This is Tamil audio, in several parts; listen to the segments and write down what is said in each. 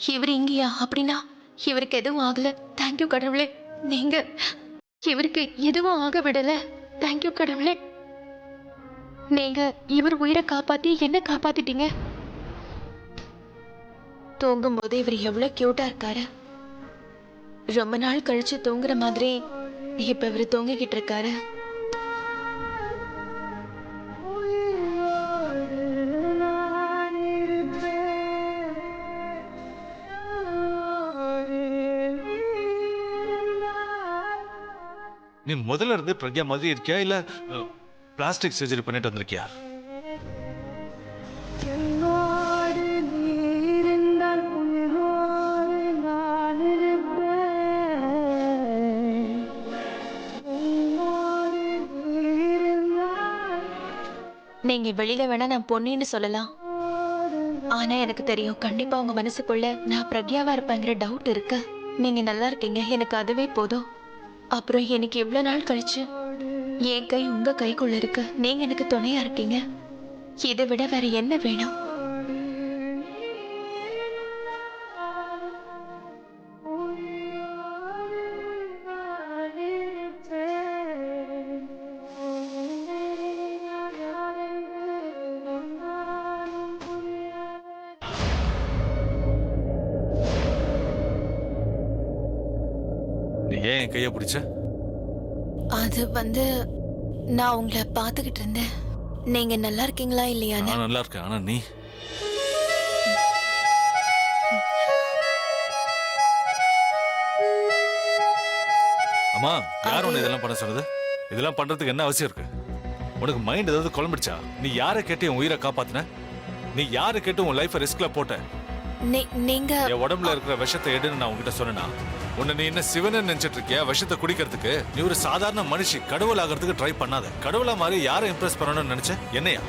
இவர் இங்கேயா? அப்படின்னா இவருக்கு எதுவும் ஆகல. தேங்க்யூ கடவுளே. நீங்க இவருக்கு எதுவும் ஆக விடல. தேங்க்யூ கடவுளே. நீங்க இவர் உயிரை காப்பாத்தி என்ன காப்பாத்திட்டீங்க. தூங்கும் போது இவர் எவ்வளவு கியூட்டா இருக்காரு. ரொம்ப நாள் கழிச்சு தூங்குற மாதிரி இப்ப இவர் தூங்கிக்கிட்டு இருக்காரு. நீ முதல்ல இருந்து பிரக்யா மாதிரி இருக்கியா இல்ல பிளாஸ்டிக் சர்ஜரி பண்ணிட்டு வந்திருக்கியா? நீங்க வெளியில வேணா நான் பொன்னின்னு சொல்லலாம். ஆனா எனக்கு தெரியும் கண்டிப்பா உங்க மனசுக்குள்ள நான் பிரக்யாவா இருப்பேங்கிற டவுட் இருக்கு. நீங்க நல்லா இருக்கீங்க, எனக்கு அதுவே போதும். அப்புறம் எனக்கு இவ்வளவு நாள் கழிச்சு என் கை உங்க கைக்குள்ள இருக்கு. நீங்க எனக்கு துணையா இருக்கீங்க. இதை விட வேற என்ன வேணும்? நீ ஏன் என் கையை பிடிச்ச? அது நான் உங்களை பார்த்துக்கிட்டு இருந்தேன். நீங்க நல்லா இருக்கீங்களா இல்லையான்னு. நான் நல்லா இருக்கேன். ஆனா நீ அம்மா யார் உன்னை இதெல்லாம் பண்ண சொன்னது? இதெல்லாம் பண்றதுக்கு என்ன அவசியம் இருக்கு? உனக்கு மைண்ட் ஏதாவது குழம்பிடுச்சா? நீ யாரை கேட்டு உன் உயிரை காப்பாத்தின? நீ யாரை கேட்டு உன் லைஃபை ரிஸ்க்ல போட்ட? நீங்க என் உடம்புல இருக்கிற விஷத்தை எடுன்னு நான் உன்கிட்ட சொன்னா உன்னை நீ என்ன சிவன்னு நினைச்சிட்டு இருக்கியா? விஷத்தை குடிக்கிறதுக்கு நீ ஒரு சாதாரண மனுஷி. கடவுள் ஆகிறதுக்கு ட்ரை பண்ணாத. கடவுளா மாதிரி யாரை இம்ப்ரெஸ் பண்ணணும்னு நினைச்ச? என்னையா?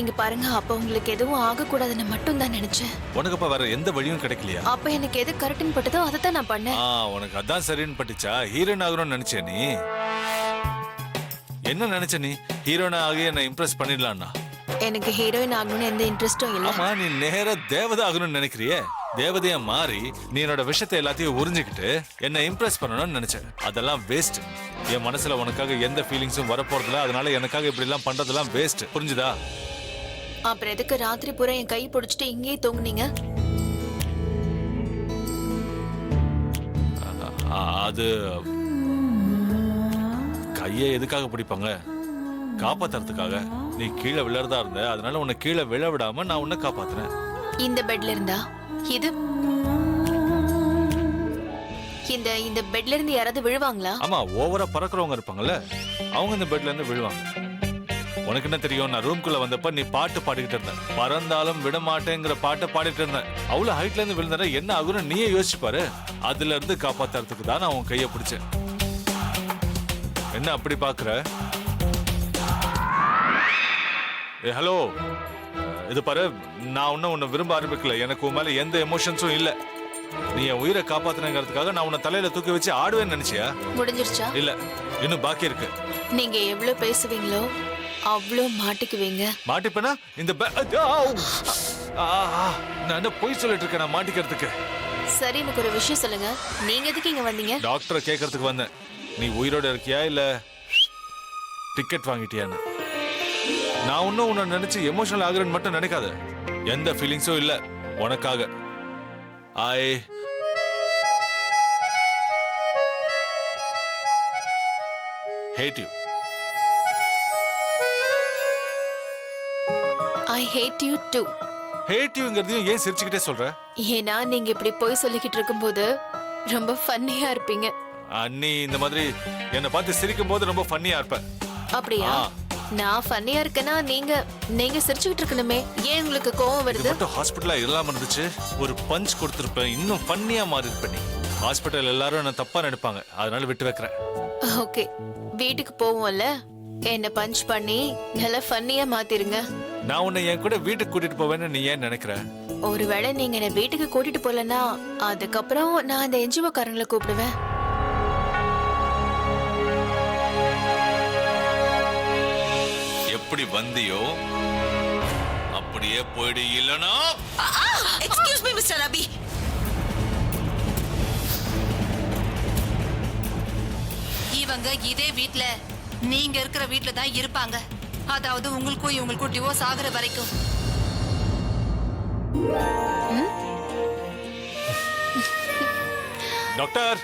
இங்க பாருங்க, அப்ப உங்களுக்கு எதுவும் ஆகக்கூடாதுன்னு மட்டும் தான் நினைச்சேன். உனக்கு அப்ப வேற எந்த வழியும் கிடைக்கலையா? அப்ப எனக்கு எது கரெக்ட்னு பட்டதோ அதை தான் நான் பண்ணேன். உனக்கு அதான் சரின்னு பட்டுச்சா? ஹீரோயின் ஆகணும்னு நினைச்ச நீ? என்ன நினைச்ச நீ? ஹீரோயின் ஆகி என்ன இம்ப்ரெஸ் பண்ணிடலாம்னா? எனக்கு ஹீரோயின் ஆகணும்னு எந்த இன்ட்ரெஸ்டும் இல்ல. ஆமா, நீ நேரா தேவதை ஆகணும்னு நினைக்கிறியே. தேவதையா மாறி நீ என்னோட விஷயத்தை எல்லாத்தையும் உறிஞ்சிக்கிட்டு என்ன இம்ப்ரெஸ் பண்ணணும்னு நினைச்ச. அதெல்லாம் வேஸ்ட். என் மனசுல உனக்காக எந்த ஃபீலிங்ஸும் வரப்போறதில்ல. அதனால எனக்காக இப்படி எல்லாம் பண்றதெல்லாம் வேஸ்ட். புரிஞ்சுதா? அப்புறம் எதுக்கு ராத்திரி பூரா என் கை பிடிச்சிட்டு இங்கேயே தூங்குனீங்க? அது கையை எதுக்காக பிடிப்பாங்க? காப்பாத்துறதுக்காக. நீ கீழே விழறதா இருந்த, அதனால உன்னை கீழே விழ விடாம நான் உன்னை காப்பாத்துறேன். இந்த பெட்ல இருந்தா? இது இந்த பெட்ல இருந்து யாராவது விழுவாங்களா? ஆமா, ஓவரா பறக்குறவங்க இருப்பாங்கல்ல, அவங்க இந்த பெட்ல இருந்து விழுவாங்க. உனக்கு என்ன தெரியும்? நான் ரூம்குள்ள வந்தப்ப நீ பாட்டு பாடிக்கிட்டு இருந்த. பறந்தாலும் விட மாட்டேங்கிற பாட்டை பாடிட்டு இருந்தேன். அவ்வளவு ஹைட்ல இருந்து விழுந்தா என்ன ஆகுன்னு நீயே யோசிச்சு பாரு. அதுல இருந்து காப்பாத்துறதுக்கு தான் நான் உன் கையை பிடிச்சேன். என்ன அப்படி பாக்குற? ஹலோ, இது பாரு, நான் உன்னை விரும்ப ஆரம்பிக்கல. எனக்கு உன் மேல எந்த எமோஷன்ஸும் இல்ல. நீ என் உயிரை காப்பாத்தினங்கிறதுக்காக நான் உன்னை தலையில தூக்கி வச்சு ஆடுவேன்னு நினைச்சியா? முடிஞ்சிருச்சா? இல்ல, இன்னும் பாக்கி இருக்கு. நீங்க எவ்வளவு பேசுவீங்களோ அவ்வளோ மாட்டிக்குவீங்க. மாட்டிப்பேனா? இந்த நான் என்ன பொய் சொல்லிட்டு இருக்கேன் நான் மாட்டிக்கிறதுக்கு? சரி, எனக்கு ஒரு விஷயம் சொல்லுங்க. நீங்க எதுக்கு இங்க வந்தீங்க? டாக்டரை கேட்கறதுக்கு வந்தேன். நீ உயிரோட இருக்கியா இல்ல டிக்கெட் வாங்கிட்டியான்னு. நான் இன்னும் உன்னை நினைச்சு எமோஷனல் ஆகுறேன்னு மட்டும் நினைக்காத. எந்த ஃபீலிங்ஸும் இல்ல உனக்காக. I hate you. I hate you too. Hate யூங்கிறதையும் ஏன் சிரிச்சுக்கிட்டே சொல்ற? ஏன்னா நீங்க இப்படி போய் சொல்லிக்கிட்டு இருக்கும்போது ரொம்ப ஃபன்னியா இருப்பீங்க. நீ இந்த மாதிரி என்னை பார்த்து சிரிக்கும் போது ரொம்ப ஃபன்னியா இருப்ப. அப்படியா? நான் ஃபன்னியா இருக்கேனா நீங்க சிரிச்சுக்கிட்டு இருக்கணுமே. ஏன் உங்களுக்கு கோவம் வருது? மட்டும் ஹாஸ்பிட்டலா இல்லாம இருந்துச்சு, ஒரு பஞ்ச் கொடுத்திருப்பேன், இன்னும் ஃபன்னியா மாறி இருப்ப நீ. ஹாஸ்பிட்டல் எல்லாரும் என்ன தப்பா நினைப்பாங்க, அதனால விட்டு வைக்கிறேன். ஓகே, வீட்டுக்கு போவோம்ல, என்ன பஞ்ச் பண்ணி நல்லா ஃபன்னியா மாத்திருங்க. நான் உன்னை என் கூட வீட்டுக்கு கூட்டிட்டு போவேன்னு நீ ஏன் நினைக்கிற? ஒருவேளை நீங்க என்ன வீட்டுக்கு கூட்டிட்டு போலன்னா அதுக்கப்புறம் நான் அந்த என்ஜிஓ காரங்களை கூப்பிடுவேன். எப்படி வந்தியோ அப்படி வெளியே போயிடு, இல்லனா எக்ஸ்கியூஸ் மீ மிஸ்டர் அபி. இவங்க இதே வீட்ல நீங்க இருக்கிற வீட்ல தான் இருப்பாங்க. அதாவது உங்களுக்கும் இவங்களுக்கும் டிவோர்ஸ் ஆகுற வரைக்கும். டாக்டர்,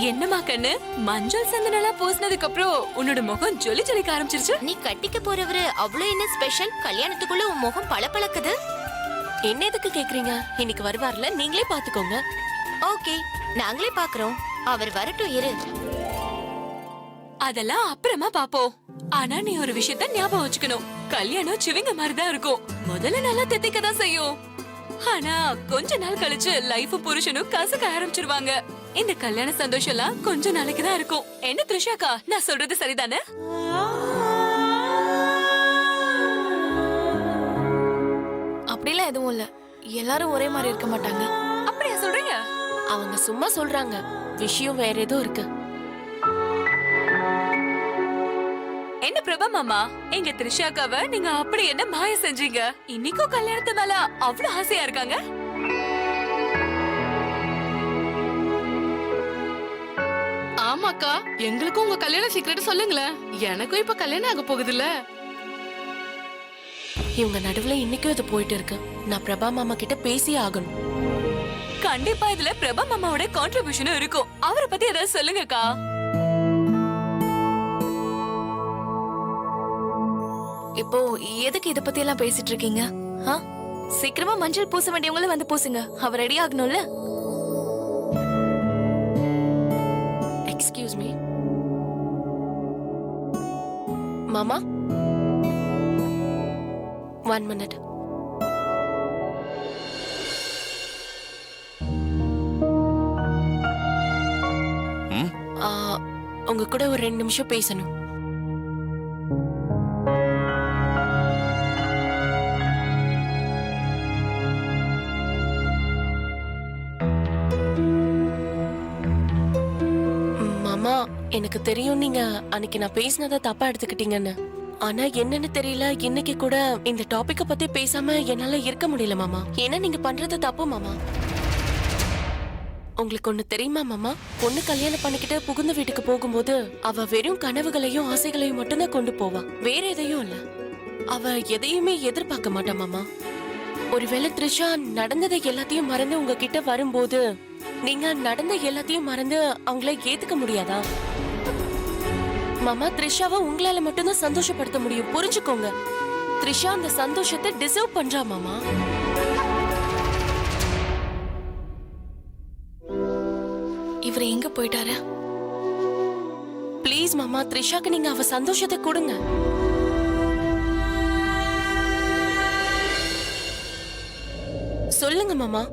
என்னமா கண்ணு, மஞ்சள் சந்தனெல்லாம் பூசினதுக்கு அப்புறம் உன்னோட முகம் ஜொலி ஜொலிக்க ஆரம்பிச்சிருச்சு. நீ கட்டிக்க போறவரு அவ்வளவு என்ன ஸ்பெஷல்? கல்யாணத்துக்குள்ள உன் முகம் பளபளக்குது. என்ன எதுக்கு கேக்குறீங்க? இன்னைக்கு வருவார்ல, நீங்களே பாத்துக்கோங்க. ஓகே, நாங்களே பாக்குறோம். அவர் வரட்டும் இரு. அதெல்லாம் அப்புறமா பாப்போம். ஆனா நீ ஒரு விஷயத்த ஞாபகம் வச்சுக்கணும். கல்யாணம் சிவிங்க மாதிரிதான் இருக்கும். முதல்ல நல்லா தெத்திக்க தான் செய்யும். ஆனா கொஞ்ச நாள் கழிச்சு லைஃப் புருஷனும் கசக்க ஆரம்பிச்சிருவாங்க. இந்த கல்யாண சந்தோஷம் எல்லாம் கொஞ்ச நாளைக்கு தான் இருக்கும். என்ன த்ரிஷாக்கா, நான் சொல்றது சரிதானே? அப்படிலாம் எதுவும் இல்ல. எல்லாரும் ஒரே மாதிரி இருக்க மாட்டாங்க. அப்படியா சொல்றீங்க? அவங்க சும்மா சொல்றாங்க. விஷயம் வேற ஏதோ இருக்கு. என்ன பிரபா மாமா, எங்க த்ரிஷாக்காவ நீங்க அப்படி என்ன மாய செஞ்சீங்க? இன்னைக்கும் கல்யாணத்து மேல அவ்வளவு ஆசையா இருக்காங்க. ஆமாக்கா, எங்களுக்கும் உங்க கல்யாண சீக்கிரட் சொல்லுங்களேன். எனக்கும் இப்ப கல்யாணம் ஆக போகுதுல்ல. இவங்க நடுவுல இன்னைக்கும் இது போயிட்டு இருக்கு. நான் பிரபா மாமா கிட்ட பேசியே ஆகணும். கண்டிப்பா இதுல பிரபா மாமாவோட கான்ட்ரிபியூஷனும் இருக்கும். அவரை பத்தி ஏதாவது சொல்லுங்கக்கா. இப்போ எதுக்கு இத பத்தி எல்லாம் பேசிட்டு இருக்கீங்க? சீக்கிரமா மஞ்சள் பூச வேண்டியவங்கள வந்து பூசுங்க. அவர் ரெடி ஆகணும்ல. எக்ஸ்கியூஸ் மீ மாமா, 1 minute. உங்க கூட ஒரு 2 நிமிஷம் பேசணும். மாமா, எனக்கு தெரியும் நீங்க அன்னைக்கு நான் பேசினதை தப்பா எடுத்துக்கிட்டீங்கன்னு. ஆனா என்னன்னு தெரியல, இன்னைக்கு கூட இந்த டாபிக்க பத்தி பேசாம என்னால இருக்க முடியல மாமா. ஏன்னா நீங்க பண்றது தப்பு மாமா. உங்களுக்கு ஒண்ணு தெரியுமா மாமா? பொண்ணு கல்யாணம் பண்ணிக்கிட்டு புகுந்த வீட்டுக்கு போகும்போது அவ வெறும் கனவுகளையும் ஆசைகளையும் மட்டும்தான் கொண்டு போவா, வேற எதையும் இல்ல. அவ எதையுமே எதிர்பார்க்க மாட்டா மாமா. ஒருவேளை த்ரிஷா நடந்ததை எல்லாத்தையும் மறந்து உங்ககிட்ட வரும்போது நீங்க நடந்த எல்லாத்தையும் மறந்து அவங்கள ஏத்துக்க முடியாதா மாமா? த்ரிஷாவை உங்களால மட்டும்தான் சந்தோஷப்படுத்த முடியும், புரிஞ்சுக்கோங்க. த்ரிஷா அந்த சந்தோஷத்தை டிசர்வ் பண்றா மாமா. இவர் எங்க போயிட்டாரு? ப்ளீஸ் மாமா, த்ரிஷாக்கு நீங்க அவ சந்தோஷத்தை கொடுங்க. சொல்லுங்க மாமா,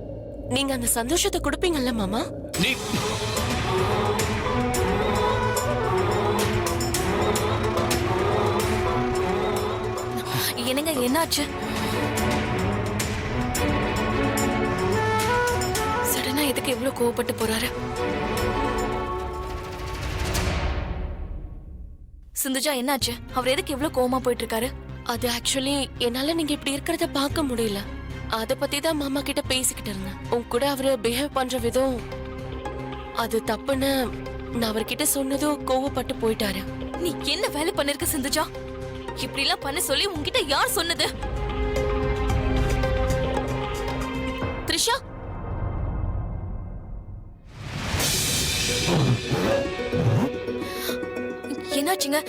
நீங்க அந்த சந்தோஷத்தை கொடுப்பீங்கல்ல மாமா? நீ என்னங்க, என்னாச்சு? சடனா எதுக்கு இவ்வளவு கோவப்பட்டு போறாரு? சிந்துஜா, என்னாச்சு? அவர் எதுக்கு இவ்வளவு கோவமா போயிட்டு இருக்காரு? அது ஆக்சுவலி என்னால நீங்க இப்படி இருக்கிறத பார்க்க முடியல. அத பத்தி தான் மாமா கிட்ட பேசிக்கிட்டு இருந்தேன். உங்க கூட அவரு பிஹேவ் பண்ற விதம் அது தப்புன்னு நான் அவர்கிட்ட சொன்னதும் கோவப்பட்டு போயிட்டாரு. நீ என்ன வேலை பண்ணிருக்க சிந்துஜா? இப்படி எல்லாம் பண்ண சொல்லி உன்கிட்ட யார் சொன்னது? த்ரிஷா, என்னாச்சுங்க?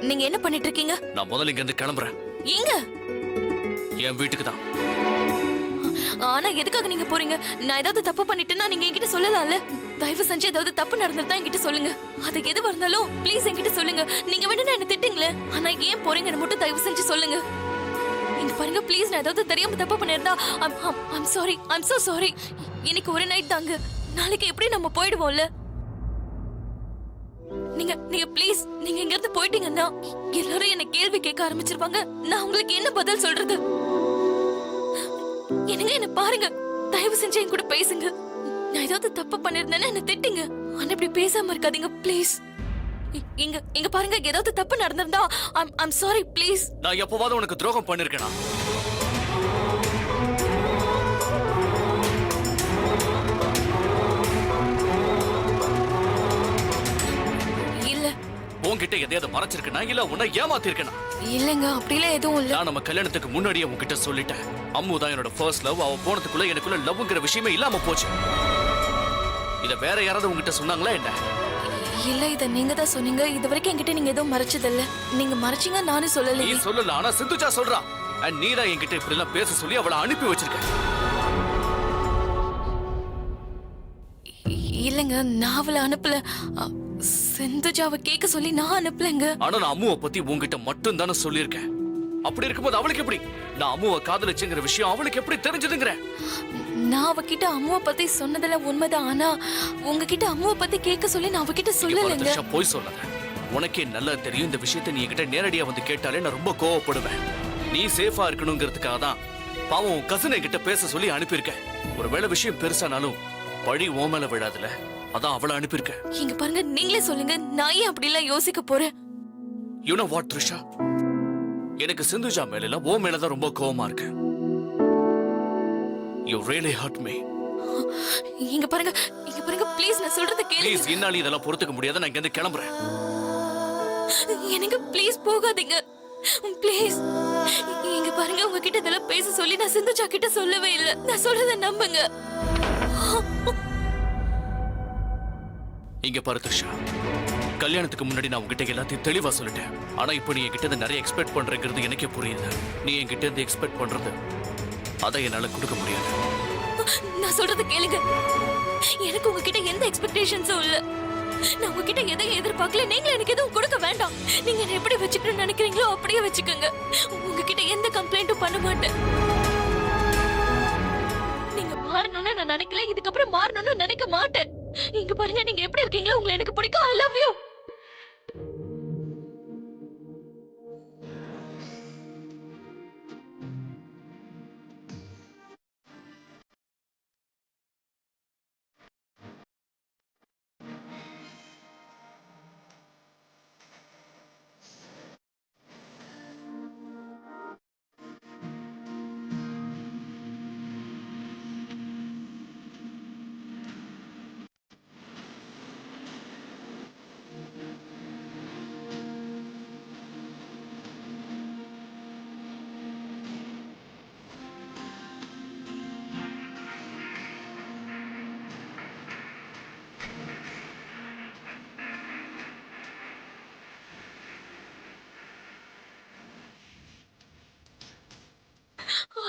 நீங்க என்ன பண்ணிட்டு இருக்கீங்க? நான் முதல்ல இங்க இருந்து கிளம்புறேன். எங்க? என் வீட்டுக்கு தான். ஆனா எதுக்காக நீங்க போறீங்க? நான் ஏதாவது தப்பு பண்ணிட்டேன்னா நீங்க என்கிட்ட சொல்லலாம்ல. தயவு செஞ்சு ஏதாவது தப்பு நடந்திருந்தா என்கிட்ட சொல்லுங்க. அதுக்கு எதுவா இருந்தாலும் ப்ளீஸ் என்கிட்ட சொல்லுங்க. நீங்க வேணும்னா என்ன திட்டுங்களே, ஆனா ஏன் போறீங்கன்னு மட்டும் தயவு செஞ்சு சொல்லுங்க. இங்க பாருங்க ப்ளீஸ், நான் ஏதாவது தெரியாம தப்பு பண்ணிருந்தா I'm sorry, I'm so sorry. இன்னைக்கு ஒரு நைட் தாங்க, நாளைக்கு எப்படி நம்ம போயிடுவோம்ல. நீங்க ப்ளீஸ், நீங்க இங்க இருந்து போயிட்டீங்கன்னா எல்லாரும் என்ன கேள்வி கேட்க ஆரம்பிச்சிருவாங்க. நான் உங்களுக்கு என்ன பதில் சொல்றது? என்னங்க, என்ன பாருங்க, தயவு செஞ்சு என் கூட பேசுங்க. நான் ஏதாவது தப்பு பண்ணிருந்தேன்னா என்ன திட்டுங்க. ஆனா இப்படி பேசாம இருக்காதீங்க ப்ளீஸ். இங்க இங்க பாருங்க, ஏதாவது தப்பு நடந்திருந்தா ஐம் சாரி ப்ளீஸ். நான் எப்பவாவது உனக்கு துரோகம் பண்ணிருக்கேனா? இல்ல உன்கிட்ட எதையாவது மறைச்சிருக்கனா இல்ல உன்னை ஏமாத்திருக்கனா? இல்லங்க, அப்படிலாம் எதுவும் இல்ல. நான் நம்ம கல்யாணத்துக்கு முன்னாடியே உன்கிட்ட சொல்லிட்டேன். அம்மு தான் என்னோட ஃபர்ஸ்ட் லவ். அவ போனதுக்குள்ள எனக்குள்ள லவ்ங்கிற விஷயமே இல்லாம போச்சு. இத வேற யாராவது உன்கிட்ட சொன்னாங்களா என்ன? இல்ல, இத நீங்க தான் சொன்னீங்க. இது வரைக்கும் என்கிட்ட நீங்க எதுவும் மறைச்சது இல்ல. நீங்க மறைச்சீங்க, நானும் நீ சொல்லலையே. சொல்லல, ஆனா சிந்துஜா சொல்றா. And நீதான் என்கிட்ட இப்படி எல்லாம் பேச சொல்லி அவளை அனுப்பி வச்சிருக்க. இல்லங்க, நான் அவளை அனுப்பல. சிந்துஜாவை கேட்க சொல்லி நான் அனுப்பலங்க. ஆனா நான் அம்முவை பத்தி உன்கிட்ட மட்டும் தானே சொல்லியிருக்கேன். அப்படி இருக்கும்போது அவளுக்கு எப்படி நான் அம்முவை காதலிச்சுங்கிற விஷயம் அவளுக்கு எப்படி தெரிஞ்சதுங்கிற? நான் அவகிட்ட அம்முவை பத்தி சொன்னதுல உண்மைதான். ஆனா உங்ககிட்ட அம்முவை பத்தி கேட்க சொல்லி நான் அவகிட்ட சொல்லலைங்க. திரிஷா, போய் சொல்லாத. உனக்கே நல்லா தெரியும் இந்த விஷயத்தை நீ என்கிட்ட நேரடியா வந்து கேட்டாலே நான் ரொம்ப கோவப்படுவேன். நீ சேஃபா இருக்கணுங்கிறதுக்காக தான் பாவம் உன் கசினை கிட்ட பேச சொல்லி அனுப்பியிருக்க. ஒருவேளை விஷயம் பெருசானாலும் பழி ஓ மேல விழாதுல, அதான் அவளை அனுப்பியிருக்க. இங்க பாருங்க, நீங்களே சொல்லுங்க, நான் ஏன் அப்படி எல்லாம் யோசிக்க போறேன்? You know what, Trisha? எனக்கு சிந்துஜா மேல இல்ல ஓ மேலதான் ரொம்ப கோவமா இருக்கு. You really hurt me. இங்க பாருங்க, ப்ளீஸ் நான் சொல்றத கேளுங்க. ப்ளீஸ், என்னால இதெல்லாம் பொறுத்துக்க முடியாது. நான் இங்க இருந்து கிளம்புறேன். எனக்கு ப்ளீஸ் போகாதீங்க ப்ளீஸ். இங்க பாருங்க, உங்ககிட்ட இதெல்லாம் பேச சொல்லி நான் சிந்துஜா கிட்ட சொல்லவே இல்ல. நான் சொல்றத நம்புங்க. இங்க பாரு த்ரிஷா, கல்யாணத்துக்கு முன்னாடி நான் உங்ககிட்ட எல்லாத்தையும் தெளிவா சொல்லிட்டேன். ஆனா இப்ப நீ என்கிட்ட இருந்து நிறைய எக்ஸ்பெக்ட் பண்றங்கிறது எனக்கே புரியுது. நீ என்கிட்ட இருந்து எக்ஸ்பெக்ட் பண்றது அதை என்னால கொடுக்க முடியாது. நான் சொல்றத கேளுங்க. எனக்கு உங்ககிட்ட எந்த எக்ஸ்பெக்டேஷன்ஸும் இல்ல. நான் உங்ககிட்ட எதையும் எதிர்பார்க்கல. நீங்க எனக்கு எதுவும் கொடுக்க வேண்டாம். நீங்க என்ன எப்படி வச்சுக்கணும்னு நினைக்கிறீங்களோ அப்படியே வச்சுக்கோங்க. உங்ககிட்ட எந்த கம்ப்ளைண்ட்டும் பண்ண மாட்டேன். நீங்க மாறணும்னு நான் நினைக்கல. இதுக்கப்புறம் மாறணும்னு நினைக்க மாட்டேன். இங்க பாருங்க, நீங்க எப்படி இருக்கீங்களோ உங்களை எனக்கு பிடிக்கும். I love you.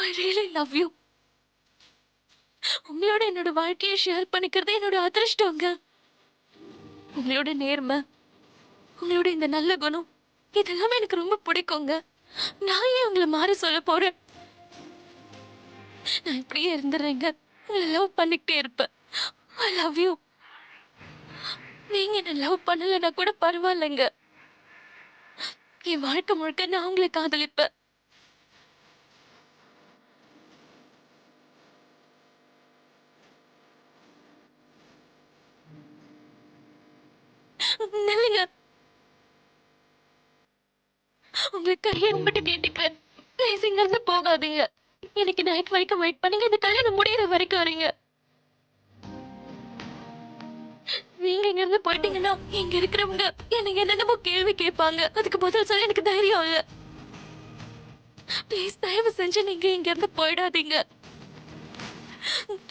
I really love you. உங்களோட என்னோட வாழ்க்கையை ஷேர் பண்ணிக்கிறது என்னோட அதிர்ஷ்டங்க. உங்களோட நேர்மை, உங்களோட இந்த நல்ல குணம், இதெல்லாம் எனக்கு ரொம்ப பிடிக்குங்க. நான் ஏன் உங்களை மாறி சொல்ல போறேன்? நான் இப்படியே இருந்துடுறேங்க. உங்களை லவ் பண்ணிக்கிட்டே இருப்பேன். I love you. நீங்க என்ன லவ் பண்ணலன்னா கூட பரவாயில்லைங்க. என் வாழ்க்கை முழுக்க நான் உங்களை காதலிப்பேன். நில்லுங்க. உங்க கையை உங்ககிட்ட கேட்டுப்பேன். ப்ளீஸ் இங்க இருந்து போகாதீங்க. எனக்கு நைட் வரைக்கும் வெயிட் பண்ணுங்க. இந்த கல்யாணம் முடியற வரைக்கும் வரீங்க. நீங்க இங்க இருந்து போயிட்டீங்கன்னா இங்க இருக்கிறவங்க எனக்கு என்னென்னமோ கேள்வி கேட்பாங்க. அதுக்கு பதில் சொல்ல எனக்கு தைரியம் இல்ல. ப்ளீஸ் தயவு செஞ்சு நீங்க இங்க இருந்து போயிடாதீங்க.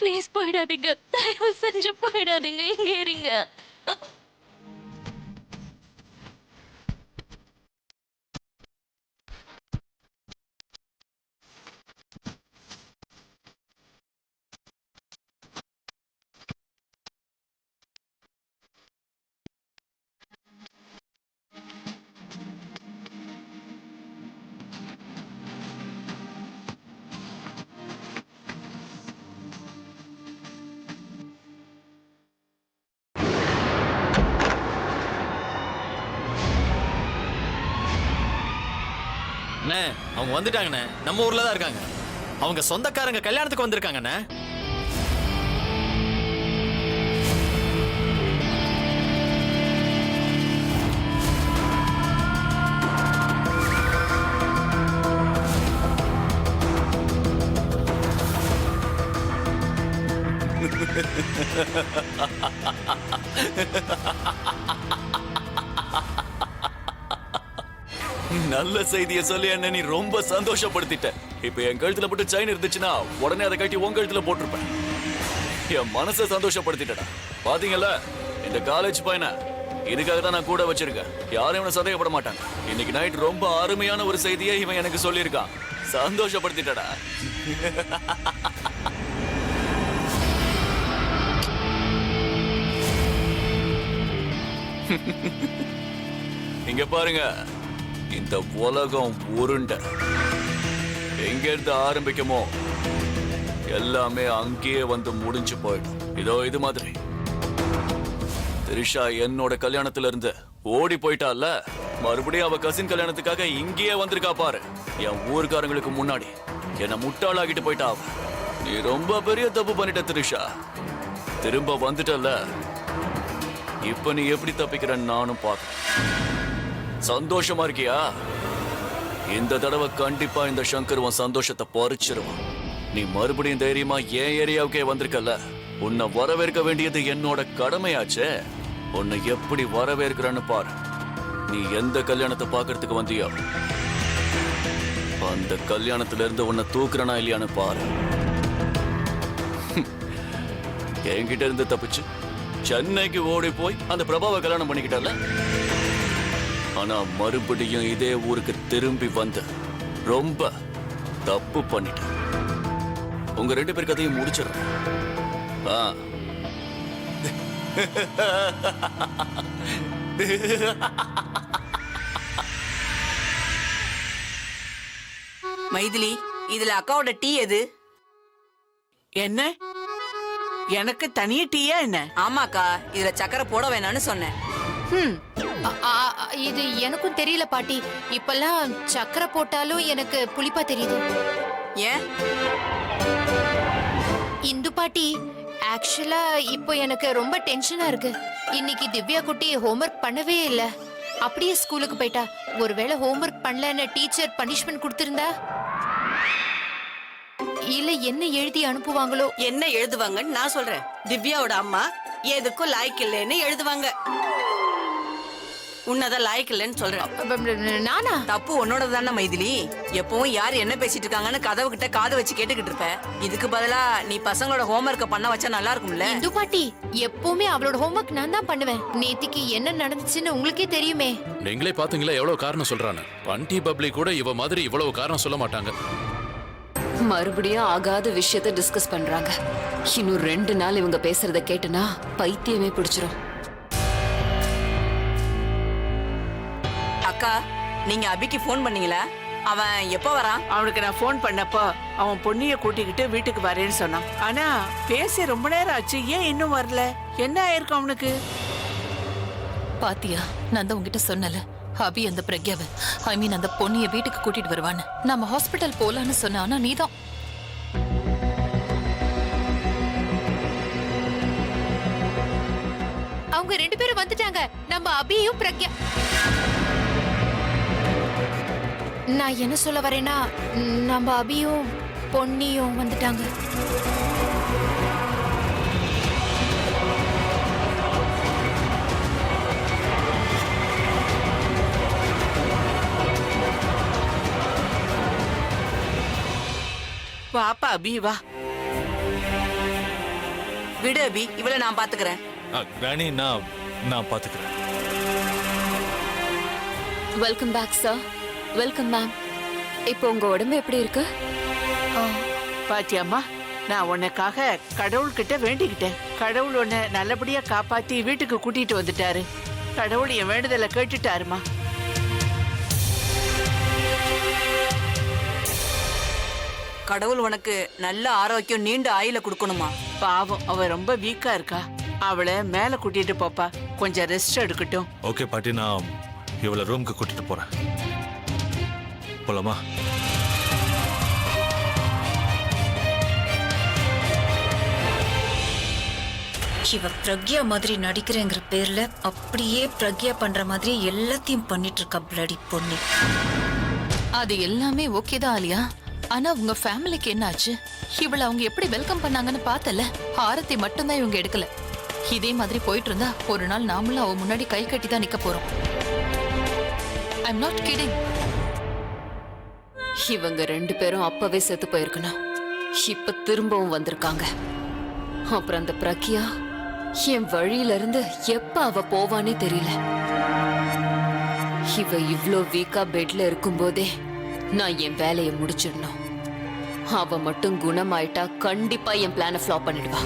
ப்ளீஸ் போயிடாதீங்க. தயவு செஞ்சு போயிடாதீங்க. இங்க இருங்க. அண்ணே, அவங்க வந்துட்டாங்கண்ணே. நம்ம ஊர்ல தான் இருக்காங்க. அவங்க சொந்தக்காரங்க கல்யாணத்துக்கு வந்திருக்காங்கண்ணே. நல்ல செய்தியை சொல்லி என்ன நீ ரொம்ப சந்தோஷப்படுத்திட்ட. இப்ப என் கழுத்துல போட்டு செயின் இருந்துச்சுன்னா உடனே அதை கட்டி உன் கழுத்துல போட்டிருப்பேன். என் மனசை சந்தோஷப்படுத்திட்டடா. பாத்தீங்கல்ல இந்த காலேஜ் பையனை, இதுக்காக தான் நான் கூட வச்சிருக்கேன். யாரும் இவனை சந்தேகப்பட மாட்டாங்க. இன்னைக்கு நைட் ரொம்ப அருமையான ஒரு செய்தியை இவன் எனக்கு சொல்லியிருக்கான். சந்தோஷப்படுத்திட்டடா. இங்க பாருங்க, இந்த உலகம் உருண்டை. எங்க இருந்து ஆரம்பிக்குமோ எல்லாமே அங்கேயே வந்து முடிஞ்சு போயிடும். இதோ இது மாதிரி திரிஷா என்னோட கல்யாணத்துல இருந்து ஓடி போயிட்டால, மறுபடியும் அவ கசின் கல்யாணத்துக்காக இங்கேயே வந்திருக்கா பாரு. என் ஊருக்காரங்களுக்கு முன்னாடி என்ன முட்டாளாகிட்டு போயிட்டா அவ. நீ ரொம்ப பெரிய தப்பு பண்ணிட்ட திரிஷா. திரும்ப வந்துட்டல, இப்ப நீ எப்படி தப்பிக்கிறன்னு நானும் பார்க்க. சந்தோஷமா இருக்கியா? இந்த தடவை கண்டிப்பா இந்த சங்கர் உன் சந்தோஷத்தை பறிச்சிருவான். நீ மறுபடியும் தைரியமா என் ஏரியாவுக்கே வந்திருக்கல. உன்னை வரவேற்க வேண்டியது என்னோட கடமையாச்சே. உன்னை எப்படி வரவேற்கிறன்னு பாரு. நீ எந்த கல்யாணத்தை பார்க்கறதுக்கு வந்தியோ அந்த கல்யாணத்துல இருந்து உன்னை தூக்குறனா இல்லையான்னு பாரு. என்கிட்ட இருந்து தப்பிச்சு சென்னைக்கு ஓடி போய் அந்த பிரபாவை கல்யாணம் பண்ணிக்கிட்டல. ஆனா மறுபடியும் இதே ஊருக்கு திரும்பி வந்து ரொம்ப தப்பு பண்ணிட்டேன். உங்க 2 பேர் கதையும் முடிச்சிடறேன். மைதிலி, இதுல அக்காவோட டீ எது? என்ன, எனக்கு தனியா டீயா என்ன? ஆமாக்கா, இதுல சக்கரை போட வேணாம்னு சொன்னேன். இது எனக்கும் தெரியல பாட்டி. இப்பெல்லாம் சக்கரை போட்டாலும் எனக்கு புளிப்பா தெரியுது. ஏன்? இந்து பாட்டி, ஆக்சுவலா இப்போ எனக்கு ரொம்ப டென்ஷனா இருக்கு. இன்னைக்கு திவ்யா குட்டி ஹோம்வொர்க் பண்ணவே இல்ல. அப்படியே ஸ்கூலுக்கு போயிட்டா. ஒருவேளை ஹோம்வொர்க் பண்ணலன்னு டீச்சர் பனிஷ்மெண்ட் கொடுத்திருந்தா, இல்ல என்ன எழுதி அனுப்புவாங்களோ. என்ன எழுதுவாங்கன்னு நான் சொல்றேன். திவ்யாவோட அம்மா எதுக்கும் லாய்க்கு இல்லைன்னு எழுதுவாங்க. உன்னதான் லாய்க்கு இல்லைன்னு சொல்றேன். நானா? தப்பு உன்னோட தானே மைதிலி. எப்பவும் யார் என்ன பேசிட்டு இருக்காங்கன்னு கதவு கிட்ட காது வச்சு கேட்டுக்கிட்டு இருப்ப. இதுக்கு பதிலா நீ பசங்களோட ஹோம்வொர்க்க பண்ண வச்சா நல்லா இருக்கும்ல. இந்து பாட்டி, எப்பவுமே அவளோட ஹோம்வொர்க் நான் தான் பண்ணுவேன். நேத்திக்கு என்ன நடந்துச்சுன்னு உங்களுக்கே தெரியுமே. நீங்களே பாத்தீங்களா எவ்வளவு காரணம் சொல்றானு. பண்டி பப்ளி கூட இவ மாதிரி இவ்வளவு காரணம் சொல்ல மாட்டாங்க. மறுபடியும் ஆகாத விஷயத்த டிஸ்கஸ் பண்றாங்க. இன்னும் 2 நாள் இவங்க பேசுறத கேட்டனா பைத்தியமே பிடிச்சிரும். அக்கா, நீங்க அபிக்கு போன் பண்ணீங்களா? அவன் எப்போ வரான்? அவனுக்கு நான் போன் பண்ணப்போ அவன் பொண்ணிய கூட்டிக்கிட்டு வீட்டுக்கு வரேன்னு சொன்னான். ஆனா பேச ரொம்ப நேரம் ஆச்சு. ஏன் இன்னும் வரல? என்ன ஆயிருக்கும் அவனுக்கு? பாத்தியா, நான் தான் உங்ககிட்ட சொன்னல, அபி அந்த பிரக்யாவை, ஐ மீன் அந்த பொண்ணிய வீட்டுக்கு கூட்டிட்டு வருவான்னு. நம்ம ஹாஸ்பிட்டல் போலான்னு சொன்ன, ஆனா நீதான். அவங்க 2 பேரும் வந்துட்டாங்க. நம்ம அபியும் பிரக்யா. நான் என்ன சொல்ல வரேன்னா, நம்ம அபியும் பொன்னியும் வந்துட்டாங்க. பாப்பா அபி வா. விடு அபி, இவளை நான் பாத்துக்கிறேன். ராணி, நான் பாத்துக்கிறேன். Welcome back sir. Welcome ma'am. இப்போ உங்க உடம்பு எப்படி இருக்கு? பாத்தியாம்மா, நான் உனக்காக கடவுள்கிட்ட வேண்டிக்கிட்டேன். கடவுள் உன்னை நல்லபடியா காப்பாத்தி வீட்டுக்கு கூட்டிட்டு வந்துட்டாரு. கடவுள் என் வேண்டுதலை கேட்டுட்டாருமா. கடவுள் உனக்கு நல்ல ஆரோக்கியம், நீண்ட ஆயுள கொடுக்கணுமா. பாவம், அவ ரொம்ப வீக்கா இருக்கா. அவளை மேல கூட்டிட்டு போப்பா. கொஞ்சம் ரெஸ்ட் எடுக்கட்டும். ஓகே பாட்டி, நான் இவளை ரூமுக்கு கூட்டிட்டு போறேன். போலாமா? இவ பிரக்யா மாதிரி நடிக்கிறேங்கிற பேர்ல அப்படியே பிரக்யா பண்ற மாதிரி எல்லாத்தையும் பண்ணிட்டு இருக்கா பிளடி பொண்ணு. அது எல்லாமே ஓகே தான் ஆலியா. ஆனா உங்க ஃபேமிலிக்கு என்னாச்சு? இவள அவங்க எப்படி வெல்கம் பண்ணாங்கன்னு பார்த்தல. ஆரத்தி மட்டும்தான் இவங்க எடுக்கல. இதே மாதிரி போயிட்டு இருந்தா ஒரு நாள் நாமளும் அவ முன்னாடி கை கட்டி தான் நிக்க போறோம். I'm not kidding. இவங்க 2 பேரும் அப்பவே செத்து போயிருக்கணும். இப்ப திரும்பவும் வந்திருக்காங்க. அப்புறம் அந்த பிரக்யா என் வழியில இருந்து எப்ப அவ போவானே தெரியல. இவ இவ்ளோ வீக்கா பெட்ல இருக்கும்போதே நான் என் வேலையை முடிச்சிடணும். அவ மட்டும் குணமாயிட்டா கண்டிப்பா என் பிளான ஃப்ளாப் பண்ணிடுவா.